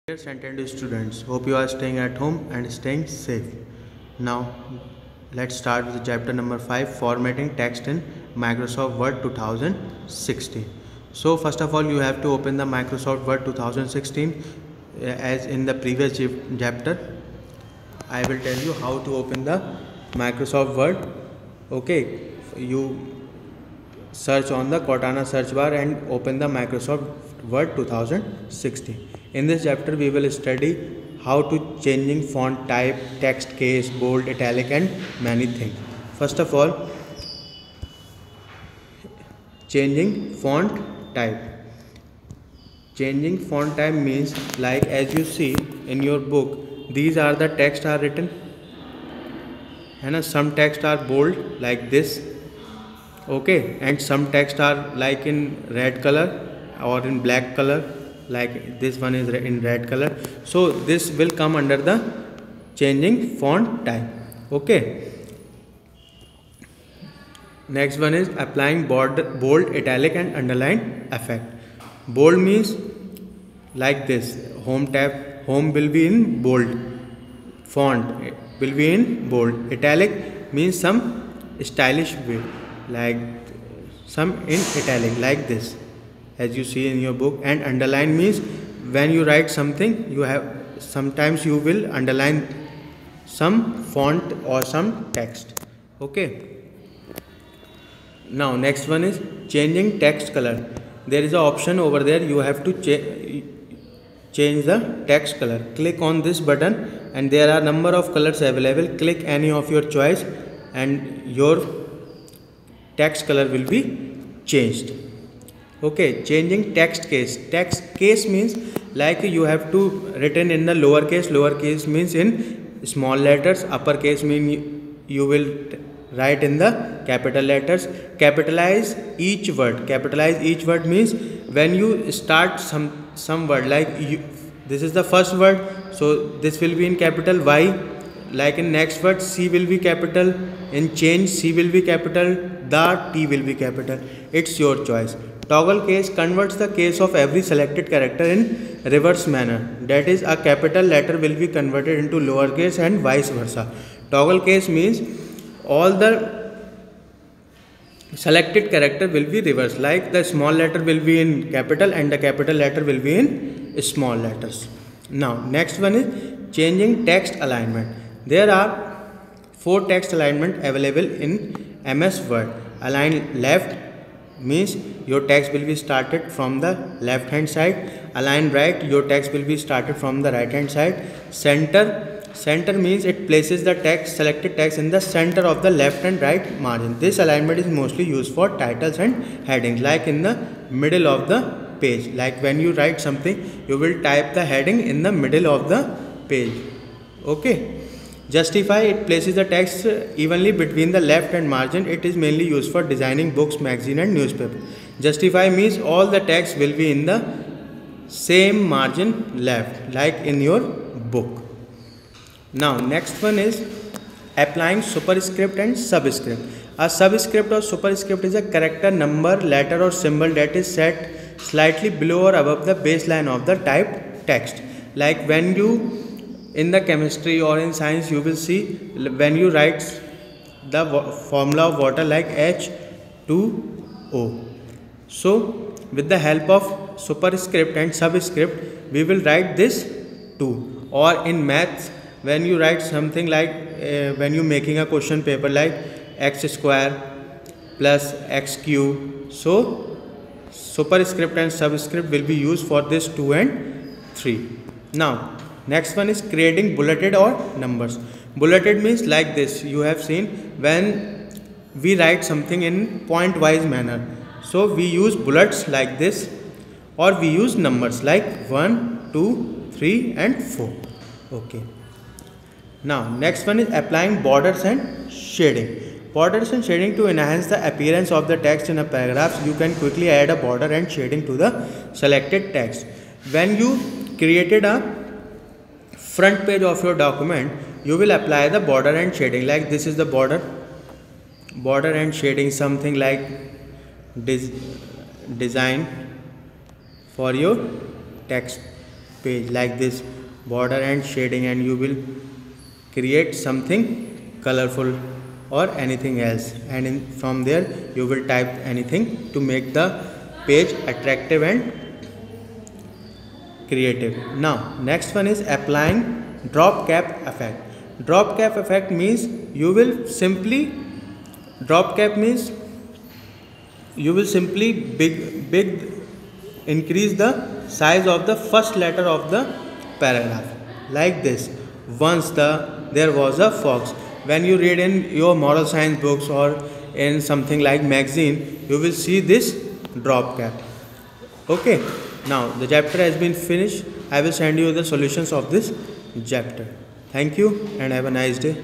Dear Centennial students, hope you are staying at home and staying safe. Now, let's start with chapter number 5, formatting text in Microsoft Word 2016. So, first of all, you have to open the Microsoft Word 2016 as in the previous chapter. I will tell you how to open the Microsoft Word. Okay, you search on the Cortana search bar and open the Microsoft Word 2016. In this chapter we will study how to changing font type, text case, bold, italic and many things. First of all, changing font type. Changing font type means, like as you see in your book, these are the text are written and some text are bold like this, okay, and some text are like in red color or in black color, like this one is in red color. So this will come under the changing font type. Okay, next one is applying bold, italic and underline effect. Bold means like this, home tab, home will be in bold, font will be in bold. Italic means some stylish way, like some in italic like this as you see in your book. And underline means when you write something, you have sometimes you will underline some font or some text. Okay, now next one is changing text color. There is an option over there, you have to change the text color. Click on this button and there are number of colors available. Click any of your choice and your text color will be changed. Okay, changing text case. Text case means like you have to written in the lowercase. Lowercase means in small letters. Uppercase mean you will write in the capital letters. Capitalize each word. Capitalize each word means when you start some word, like this is the first word, so this will be in capital Y. Like in next word, C will be capital. In change, C will be capital. The T will be capital. It's your choice. Toggle case converts the case of every selected character in reverse manner. That is, a capital letter will be converted into lowercase and vice versa. Toggle case means all the selected character will be reversed. Like the small letter will be in capital and the capital letter will be in small letters. Now, next one is changing text alignment. There are 4 text alignment available in MS Word. Align left means your text will be started from the left hand side. Align right, your text will be started from the right hand side. Center means it places the text, selected text in the center of the left and right margin. This alignment is mostly used for titles and headings, like in the middle of the page. Like when you write something, you will type the heading in the middle of the page. Okay. Justify, it places the text evenly between the left and margin. It is mainly used for designing books, magazine and newspaper. Justify means all the text will be in the same margin left, like in your book. Now next one is applying superscript and subscript. A subscript or superscript is a character, number, letter or symbol that is set slightly below or above the baseline of the typed text. Like when you in the chemistry or in science, you will see when you write the formula of water like H2O. So with the help of superscript and subscript, we will write this 2. Or in maths, when you write something like when you making a question paper like x square plus x cube, so superscript and subscript will be used for this 2 and 3. Now next one is creating bulleted or numbers. Bulleted means like this, you have seen when we write something in point wise manner, so we use bullets like this, or we use numbers like 1, 2, 3 and 4. Okay, now next one is applying borders and shading. Borders and shading. To enhance the appearance of the text in a paragraph, you can quickly add a border and shading to the selected text. When you created a front page of your document, you will apply the border and shading. Like this is the border and shading, something like design for your text. page like this, border and shading, and you will create something colorful or anything else, and from there you will type anything to make the page attractive and creative. Now next one is applying drop cap effect. Drop cap effect means you will simply big increase the size of the first letter of the paragraph like this. Once there was a fox. When you read in your moral science books or in something like magazine, you will see this drop cap. Okay, now the chapter has been finished. I will send you the solutions of this chapter. Thank you and have a nice day.